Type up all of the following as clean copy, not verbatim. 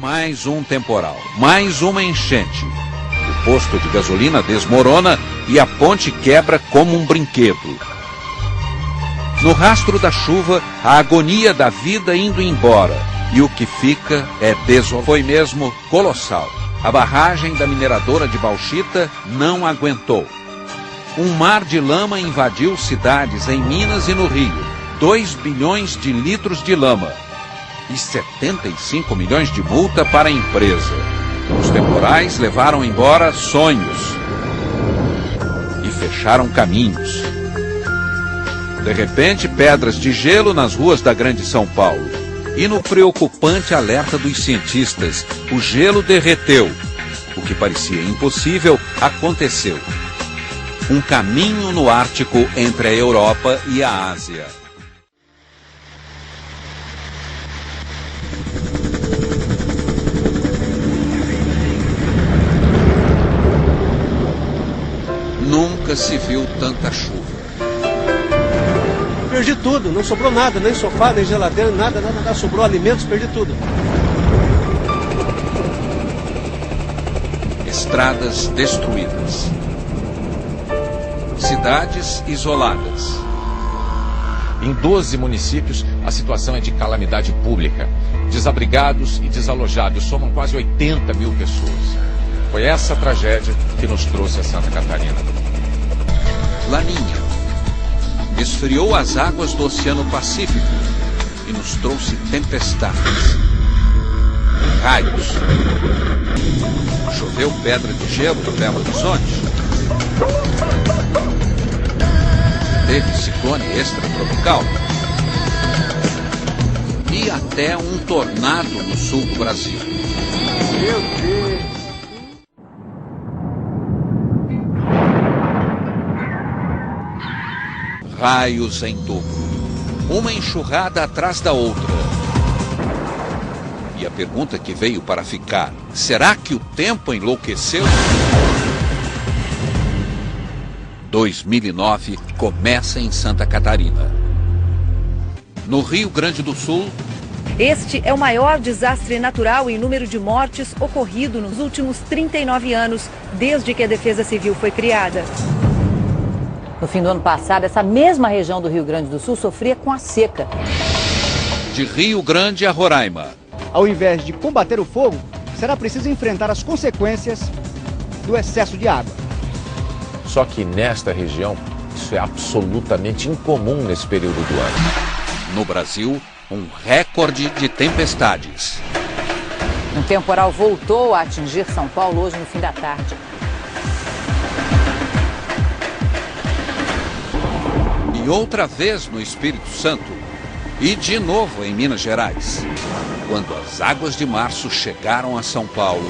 Mais um temporal, mais uma enchente. O posto de gasolina desmorona e a ponte quebra como um brinquedo. No rastro da chuva, a agonia da vida indo embora. E o que fica é desolado. Foi mesmo colossal. A barragem da mineradora de Bauxita não aguentou. Um mar de lama invadiu cidades em Minas e no Rio. 2 bilhões de litros de lama. E 75 milhões de multa para a empresa. Os temporais levaram embora sonhos. E fecharam caminhos. De repente, pedras de gelo nas ruas da Grande São Paulo. E no preocupante alerta dos cientistas, o gelo derreteu. O que parecia impossível aconteceu. Um caminho no Ártico entre a Europa e a Ásia. Nunca se viu tanta chuva. Perdi tudo, não sobrou nada, nem sofá, nem geladeira, nada, sobrou alimentos, perdi tudo. Estradas destruídas. Cidades isoladas. Em 12 municípios, a situação é de calamidade pública. Desabrigados e desalojados somam quase 80 mil pessoas. Foi essa tragédia que nos trouxe a Santa Catarina. Laninha esfriou as águas do Oceano Pacífico e nos trouxe tempestades, raios. Choveu pedra de gelo no Belo Horizonte. Teve ciclone extratropical. E até um tornado no sul do Brasil. Meu Deus! Raios em dobro. Uma enxurrada atrás da outra. E a pergunta que veio para ficar: será que o tempo enlouqueceu? 2009 começa em Santa Catarina. No Rio Grande do Sul, este é o maior desastre natural em número de mortes ocorrido nos últimos 39 anos, desde que a Defesa Civil foi criada. No fim do ano passado, essa mesma região do Rio Grande do Sul sofria com a seca. De Rio Grande a Roraima. Ao invés de combater o fogo, será preciso enfrentar as consequências do excesso de água. Só que nesta região, isso é absolutamente incomum nesse período do ano. No Brasil, um recorde de tempestades. Um temporal voltou a atingir São Paulo hoje no fim da tarde. E outra vez no Espírito Santo. E de novo em Minas Gerais. Quando as águas de março chegaram a São Paulo,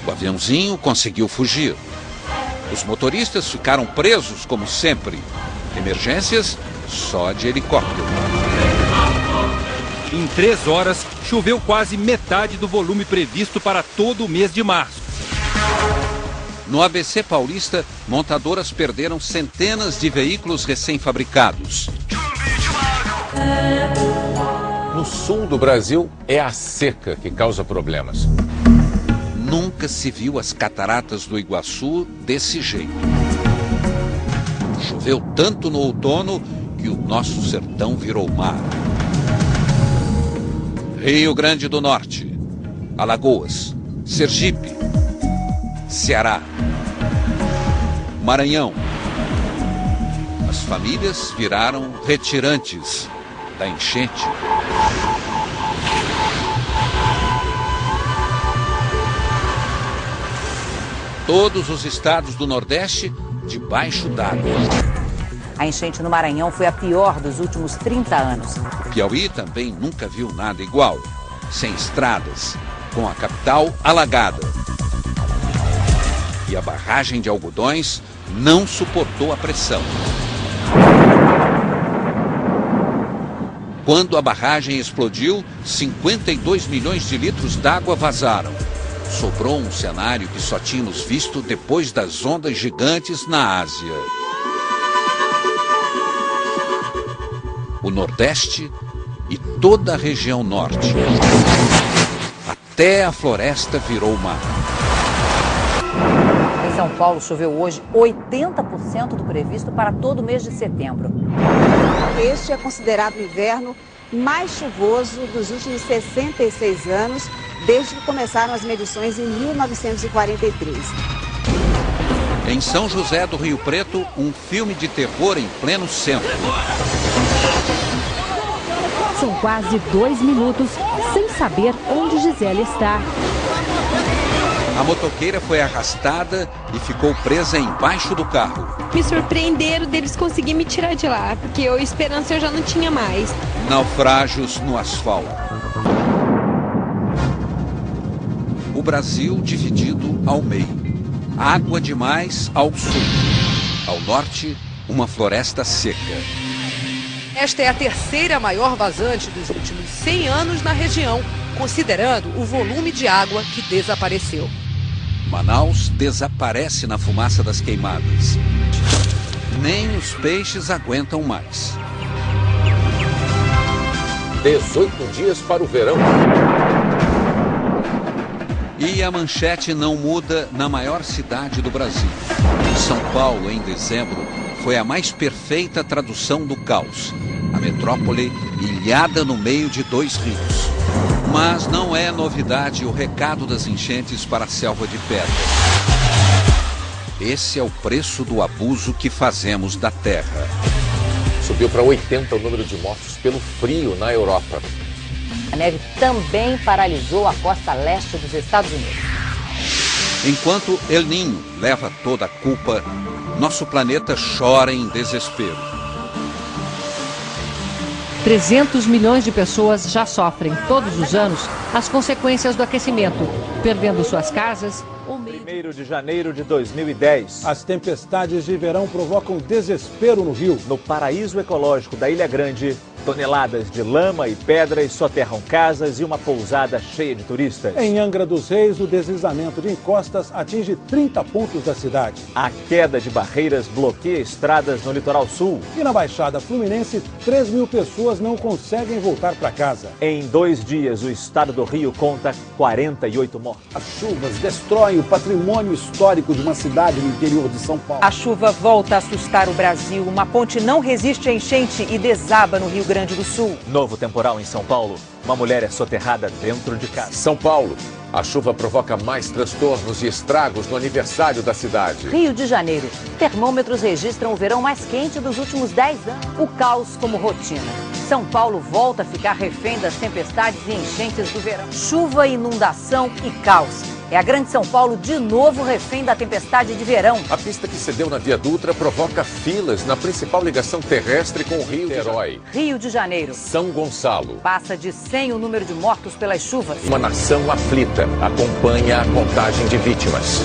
o aviãozinho conseguiu fugir. Os motoristas ficaram presos como sempre. Emergências só de helicóptero. Em 3 horas, choveu quase metade do volume previsto para todo o mês de março. No ABC Paulista, montadoras perderam centenas de veículos recém-fabricados. No sul do Brasil, é a seca que causa problemas. Nunca se viu as cataratas do Iguaçu desse jeito. Choveu tanto no outono que o nosso sertão virou mar. Rio Grande do Norte, Alagoas, Sergipe, Ceará, Maranhão. As famílias viraram retirantes da enchente. Todos os estados do Nordeste debaixo d'água. A enchente no Maranhão foi a pior dos últimos 30 anos. Piauí também nunca viu nada igual. Sem estradas, com a capital alagada. E a barragem de Algodões não suportou a pressão. Quando a barragem explodiu, 52 milhões de litros d'água vazaram. Sobrou um cenário que só tínhamos visto depois das ondas gigantes na Ásia. O Nordeste e toda a região Norte. A Até a floresta virou mar. Em São Paulo, choveu hoje 80% do previsto para todo o mês de setembro. Este é considerado o inverno mais chuvoso dos últimos 66 anos, desde que começaram as medições em 1943. Em São José do Rio Preto, um filme de terror em pleno centro. São quase 2 minutos sem saber onde Gisele está. A motoqueira foi arrastada e ficou presa embaixo do carro. Me surpreenderam deles conseguirem me tirar de lá, porque esperança eu já não tinha mais. Naufrágios no asfalto. O Brasil dividido ao meio. Água demais ao sul. Ao norte, uma floresta seca. Esta é a terceira maior vazante dos últimos 100 anos na região, considerando o volume de água que desapareceu. Manaus desaparece na fumaça das queimadas. Nem os peixes aguentam mais. 18 dias para o verão. E a manchete não muda na maior cidade do Brasil. São Paulo, em dezembro, foi a mais perfeita tradução do caos. A metrópole ilhada no meio de 2 rios. Mas não é novidade o recado das enchentes para a selva de pedra. Esse é o preço do abuso que fazemos da terra. Subiu para 80 o número de mortos pelo frio na Europa. A neve também paralisou a costa leste dos Estados Unidos. Enquanto El Niño leva toda a culpa, nosso planeta chora em desespero. 300 milhões de pessoas já sofrem todos os anos as consequências do aquecimento, perdendo suas casas. 1º de janeiro de 2010. As tempestades de verão provocam desespero no Rio. No paraíso ecológico da Ilha Grande, toneladas de lama e pedras soterram casas e uma pousada cheia de turistas. Em Angra dos Reis, o deslizamento de encostas atinge 30 pontos da cidade. A queda de barreiras bloqueia estradas no litoral sul. E na Baixada Fluminense, 3 mil pessoas não conseguem voltar para casa. Em 2 dias, o estado do Rio conta 48 mortos. As chuvas destroem o patrimônio histórico de uma cidade no interior de São Paulo. A chuva volta a assustar o Brasil. Uma ponte não resiste à enchente e desaba no Rio Grande do Sul. Novo temporal em São Paulo. Uma mulher é soterrada dentro de casa. São Paulo. A chuva provoca mais transtornos e estragos no aniversário da cidade. Rio de Janeiro. Termômetros registram o verão mais quente dos últimos 10 anos. O caos como rotina. São Paulo volta a ficar refém das tempestades e enchentes do verão. Chuva, inundação e caos. É a Grande São Paulo de novo refém da tempestade de verão. A pista que cedeu na Via Dutra provoca filas na principal ligação terrestre com o Rio de Herói. Rio de Janeiro. São Gonçalo. Passa de 100 o número de mortos pelas chuvas. Uma nação aflita acompanha a contagem de vítimas.